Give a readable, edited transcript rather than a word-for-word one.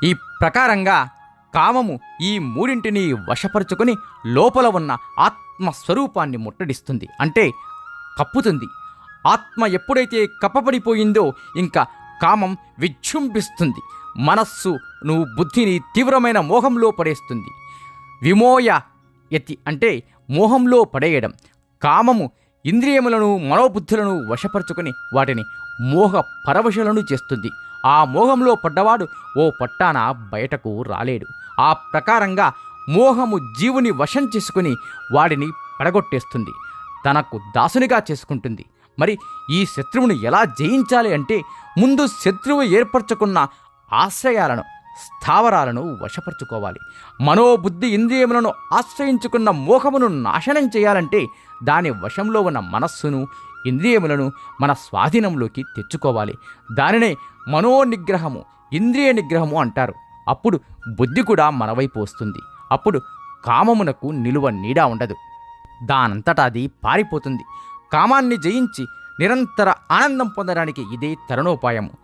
ఈ ప్రకారంగా కామము ఈ మూడింటిని వశపరుచుకొని లోపల ఉన్న ఆత్మస్వరూపాన్ని ముట్టడిస్తుంది, అంటే కప్పుతుంది. ఆత్మ ఎప్పుడైతే కప్పబడిపోయిందో ఇంకా కామం విజృంభిస్తుంది. మనస్సును బుద్ధిని తీవ్రమైన మోహంలో పడేస్తుంది. విమోయ యతి అంటే మోహంలో పడేయడం. కామము ఇంద్రియములను మనోబుద్ధులను వశపరుచుకొని వాటిని మోహ పరవశులను చేస్తుంది. ఆ మోహంలో పడ్డవాడు ఓ పట్టాన బయటకు రాలేడు. ఆ ప్రకారంగా మోహము జీవుని వశం చేసుకుని వాడిని పడగొట్టేస్తుంది, తనకు దాసునిగా చేసుకుంటుంది. మరి ఈ శత్రువును ఎలా జయించాలి అంటే ముందు శత్రువు ఏర్పరచుకున్న ఆశ్రయాలను, స్థావరాలను వశపరుచుకోవాలి. మనోబుద్ధి ఇంద్రియములను ఆశ్రయించుకున్న మోహమును నాశనం చేయాలంటే దాని వశంలో ఉన్న మనస్సును, ఇంద్రియములను మన స్వాధీనంలోకి తెచ్చుకోవాలి. దానినే మనోనిగ్రహము, ఇంద్రియ నిగ్రహము అంటారు. అప్పుడు బుద్ధి కూడా మనవైపు వస్తుంది. అప్పుడు కామమునకు నిలువ నీడ ఉండదు, దానంతటా అది పారిపోతుంది. కామాన్ని జయించి నిరంతర ఆనందం పొందడానికి ఇదే తరుణోపాయము.